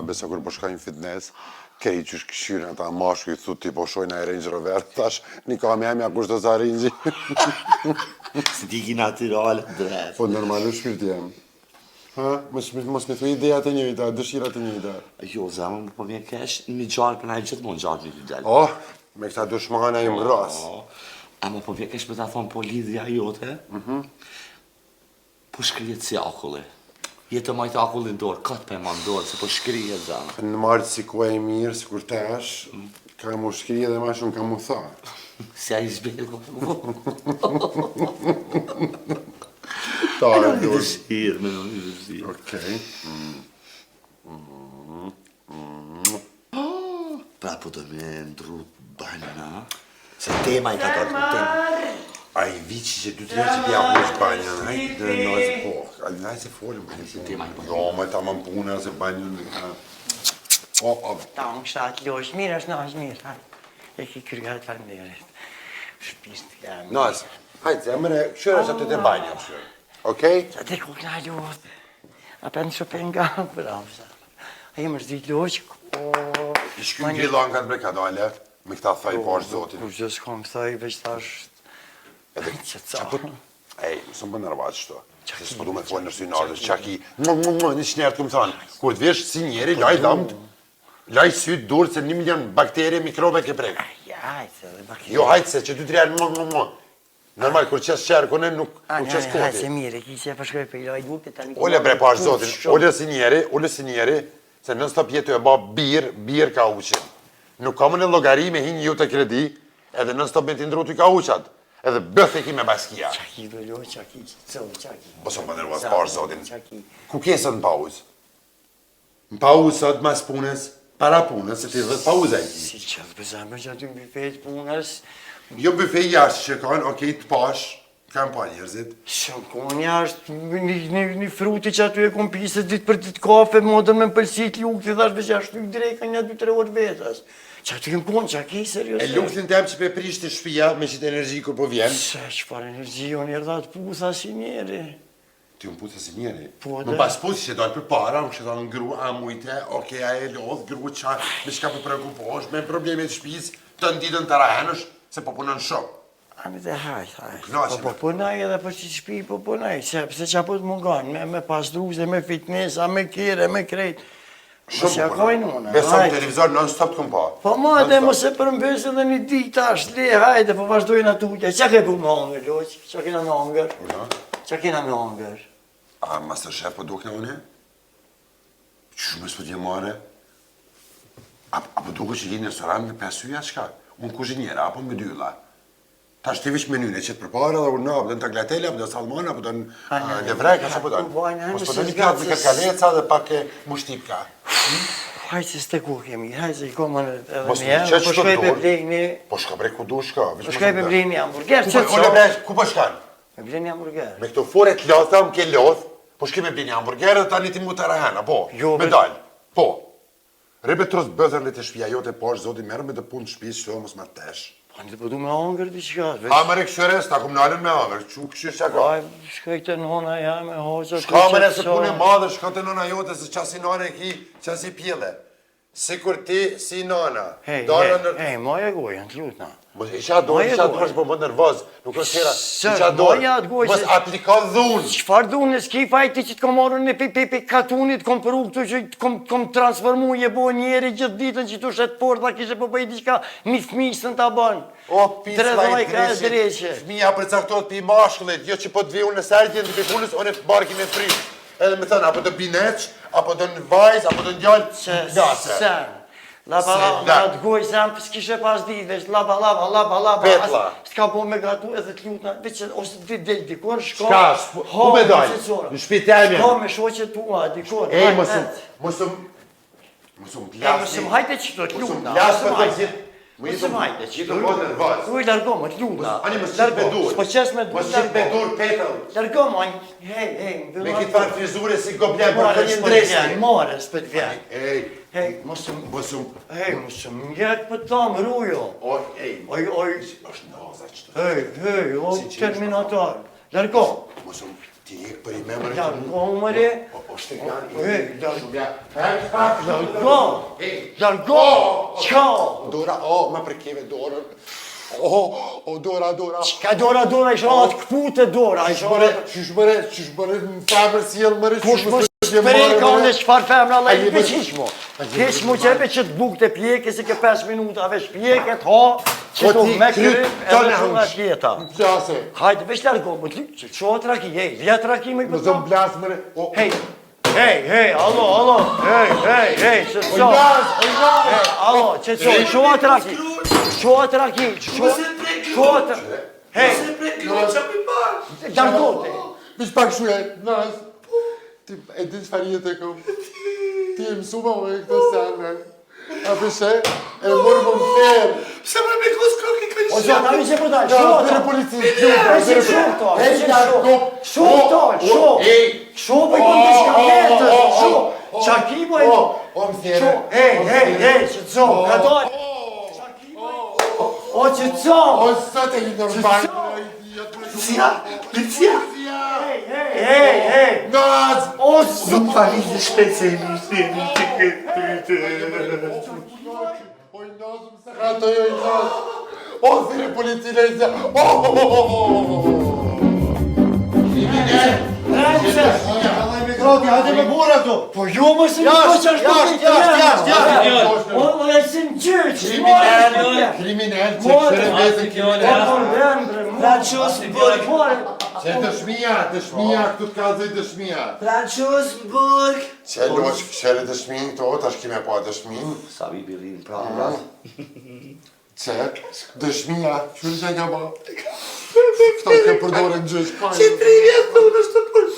besa kur po shkojnë fitness, kej që këshyrën ata mashku i thut ti po shojnë a Range Rover, tash një kam jemja kush do za Range. Si ti ki natural, drejt. Po normalisht shpirt jam. Ha, mos me thuj ideja të njëjta, dëshirat të njëjta. Jo, zemër, po vjen kesh, një gjallë për na e gjithmonë gjallë një del. Oh, me këta dushmana im ras. Ama po vjen kesh me ta thonë po lidhja jote, po shkrijet si akulli. Jetë majtë akullin dorë, katë për ma në dorë, se po shkrijet zemë. Në martë si ku e mirë, si kur tesh, ka mu shkrije dhe ma shumë ka mu tha. Si a i zbelë, Ta me e në një dorë. dëshirë, me në një dëshirë. Okej. Pra po do me ndru banjëna, se tema i ka dorë, tema. A i vici që du të njerë që pja hush banjën, hajtë në nëzë po, hajtë se folim. Tema i po. Jo, me ta më punë se banjën. Ta më shtatë losh, mirë është nash mirë, hajtë. E ki kryat falenderit. Shpis të jam. Nëzë, hajtë se, mëre, këshërë është aty të banjën, këshërë. Okej? Sa të ku këna loth. A për në shopen nga, bravo, sa. A jem është ditë losh, I shkyn grillan ka të breka dole, me këta thaj pash zotin. Kur gjë s'kom thaj, veç tash. Edhe Që qaput, ca. ej, mësë më bërë shto. Se s'po du me të folë në synarës, qaki, një shnertë këmë thanë, kur të vesh si njeri, laj dhamt, laj sytë durë se 1 milion bakterje, mikrobe ke prek. Hajtë, dhe bakje. Jo, hajtë se që ty të rjarë, normal, kur qesë qerë, kone nuk qesë Hajtë se koti. mirë, ki që e përshkoj për i loj duke, tani... Ole bre pash zotin, ole si njeri, se nën stop jetu e ba birë ka uqin. Nuk ka më në logari me hinë ju të kredi, edhe nën stop me t'indru t'y ka uqat. Edhe bëth e ki me baskia. Qaki do lo, qaki, qaki. Boso më nërvaz pash zotin. Qaki. Ku kesët në pauzë? Në pauzë sot mas punës, para punës, se ti dhe pauzë e ki. Si qëllë bëzamë që aty në bifet punës, Jo bëfej jashtë që kanë, okej, të pash, kam pa njerëzit. shënkonja është një fruti që aty e kom pisë ditë për ditë kafe, modën me pëlsit lukë, të dhash veç ashtu i drejka një 2-3 orë vetës. Që aty kem punë, që aki serios. E lukëtin tem që pe prishti shpia me qitë energji kur po vjen. Se qëfar energji, unë jërë dhatë pusa si njeri. Ti unë putë si njeri. Po, Më pas putë që dojnë për para, më që dojnë ngru, a mujte, okej, a e lodhë, ngru qa, me shka për prekuposh, me problemet shpis, të nditën të rahenësh, se po punën shok. Ani dhe hajt. Knaqe Po punaj edhe për që shpi, po punaj, sepse që apot mungan, me pasdruze, me fitnesa, me kire, me krejt. Shumë po kojnë unë, Besëm hajt. televizor non-stop të këm pa. Po ma dhe mos e përmbes edhe një ditë ashtë, le, hajde, po vazhdojnë atutje. Qa ke pu me hongër, loq? Qa kena me hongër? Qa kena me hongër? A Masterchef po duke në une? Shumë s'po t'je mare? Apo duke që jenë në restoran me 5 yja, qka? Unë kuzhinjera, apo me dylla? Ta shti vish menyne që të përpare dhe urna, apo do në tagliatelle, apo do në salmone, apo do në levrek, apo do në... Mos po do një pjatë me kërkaleca dhe pak e mushtipka. Hajtë se s'te ku kemi, hajtë se i komën edhe Mos një, qëtë po që shkoj të pe dorë. blejni, Po shka bre ku du shka. po shkoj pe blejni hamburger, që Ole të bre, ku po shkan? Me blejni hamburger. Me këto fore të lotha, më ke loth, po shki me blini hamburger dhe tani ti mu të rahena, po, Jo, me bre. dalë, po. Rebe tros bëzër le të shpia jote posh, zotin merë me të punë të shpis, që mos më tesh. Po një të përdu me hongër di qka, veç. Ha më re këshëres, ta kum nalën me amër, që këshirë që ka. Aj, shkoj të nona ja me hoqa. Shka më re se punë e madhe, shka të nona jote, se qasi nane e ki, qasi pjelle. Si kur ti, si nana. Hej, moja gojën, të lutna. Mos isha dorë, isha dorë, po më nervoz. Nuk është hera, isha moja dorë. gojë, Mos se- aplika dhunë. Qëfar du në s'ki fajti që t'kom marrë në pipi katunit, kom përu këtu që t'kom transformu je bo njeri gjithë ditën që t'u shetë porta, kishe po bëj diqka një fmisën t'a banë. O, pizla i dreqe. dreqe. Fëmija përcaktohet pi mashkullit, jo që po të vi unë në sardjen të pipunës, unë e të barki me fri. Edhe me thënë, apo të bineq, apo të në vajz, apo të në gjallë glase. Sen. Laba, atë gojë sen, s'kishe pas ditë, veç laba, Petla. s'ka po me gatu edhe t'lutna, veç ose ti del dikor, shko. Shka, ku me dalë? Në shpi temja. Shko me shoqe tua, dikor. Ej, hajt, mosëm E, plasni. mësëm hajte që të t'lutna. Mosëm plasni për të gjithë. Mësëm hajte që Gjithë më të nervaz. Uj, largo më t'lutna. Ani mos qit me dur. S'po qes me dur. Mos qit me dur petëll. Largo më, hej, Me këtë farë frizure si goblen, për të një ndresni. More, s'pët vjen. Ej, Hej, mësëm, mosëm. hej, mësëm, njek për tamë, rujo. Ej, Oj, është naza qëtë. hej, o Si që terminator. Largo. Mosëm, Ti e për I me mërë Largo, mëre. O shtekjan Largo! Ciao! Dora, ma prekjeve dorën. O, Dora. Ka dora, isha atë këpute dora, isha atë... Qysh mëre, në femër si jelë mëre, Kush më spreka unë qëfar femra, Allah i beqish mo. Kesh mu qepe që të buk të pjeke, si ke 5 minuta, vesh pjeke, të ha, që të me kërë, edhe shumë e pjeta. Plase. Hajde, vesh largo, më të lykë, që atë raki, vjetë raki me Më këtë. zëmë blasë mëre. Hej, allo, hej, që të so. Allo, që të so, që atë raki. Që atë raki, që atë... Hej, largote. Mish pak shuja, nas. Ti e din çfarë e kom. Ti e mësuma me këtë sene. A përse? E morë më në ferë. Pse më me kus kroki ka O që ata mi që përdaj, Dhe shumë polici. Shumë për kënë të shkafetës, shumë, qakimo e... O më thjere. Hej, që të zonë, ka dojë. O që të zonë. O sot e i normal. Policia! Hej, Naz! o zonë. Nuk familje shpece e mishtë Oj, Naz, më se ratoj, oj, Naz. O, thire policile e se... Hajde me bura tu. Po jo më se më po që është Jashtë. O e si më gjyqë. Kriminal, që shërëvezën kriminal. Franqos në burg. Që dëshmia, këtu të kalëzoj dëshmia. Franqos në burg. Që loqë këshere dëshmin këto, tash kime pa dëshmin. Sa vi birin pra në Që dëshmia, qërë që nga ba? Këto ke përdore në gjysh. Që 3 vjetë në unë është të burg.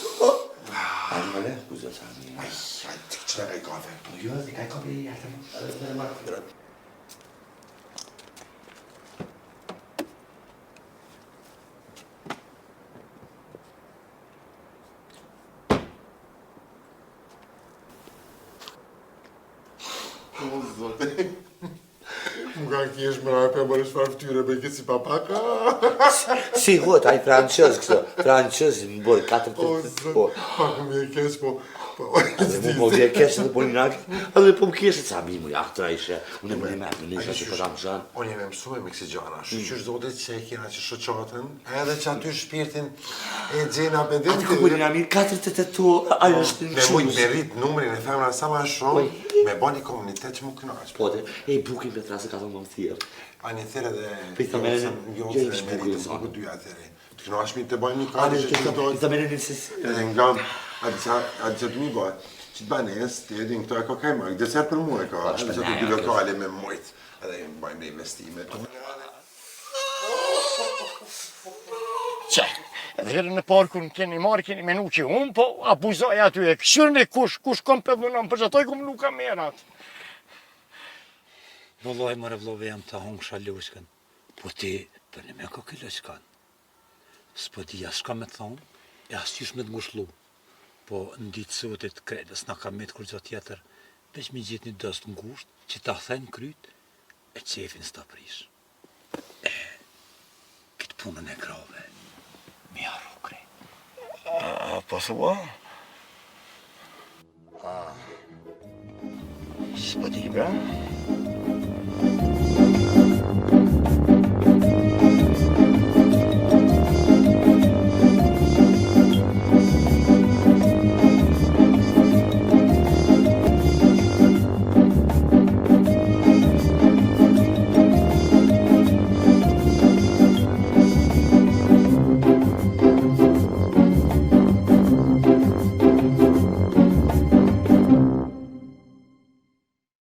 Ajë më le, kuzë sa mi. Ti që nga i kafe. Po jo, dhe ka i kape i atë më. O, zote. Më kanë kjesh më rape, më rëshfar ftyre me këtë si papaka. Si hot, ai francez kështu. Francez në burg, 4 O, zote. Pak më e kesh, po... Po vje kesh dhe po një nak, edhe po më kesh ca mi mu jahtë ishe, unë më në në nisha që përsham shanë. Unë jemi mësume me kësi gjana, shqyqysh zotit që e kena që shoqatën, edhe që aty shpirtin e gjena për Atë këpër në mirë, 4 tu, ajo është në Me mujtë me qumës. rritë numrin e femra sa ma shumë, me bo një komunitet që mu kënaqë. Po dhe, e bukin Petra se ka thonë më më thirë. A një thire dhe... Pita me Joncën e me rritë, s'ma ku dyja thire. Të kënaqë mi të bojnë një A kani në që që dojtë. pita me në nësis. Edhe nga, a që të mi bojë, që të banes, të edhin këto e ka kaj marrë, dhe serë për mu e ka, edhe që të dy lokale me mujtë, edhe i bojnë investime. Qe, edhe herë në parë kër keni marrë, keni menu që unë, po abuzoj aty e këshyrën e kush kom pëllunon, për që atoj kom nuk kamerat. Vëllaj më revlove jam të hongë shalushkën, po ti për një me ka këllëshkan. S'po di as shka me thonë, e as qysh me të ngushlu. Po në ditë sotit kredës na ka me të kur gjatë tjetër, veç me gjithë një dëst ngusht, që ta thënë kryt, e qefin s'ta prish. Këtë punën e grave, mi arru krejt. Po thua? S'po di, bra?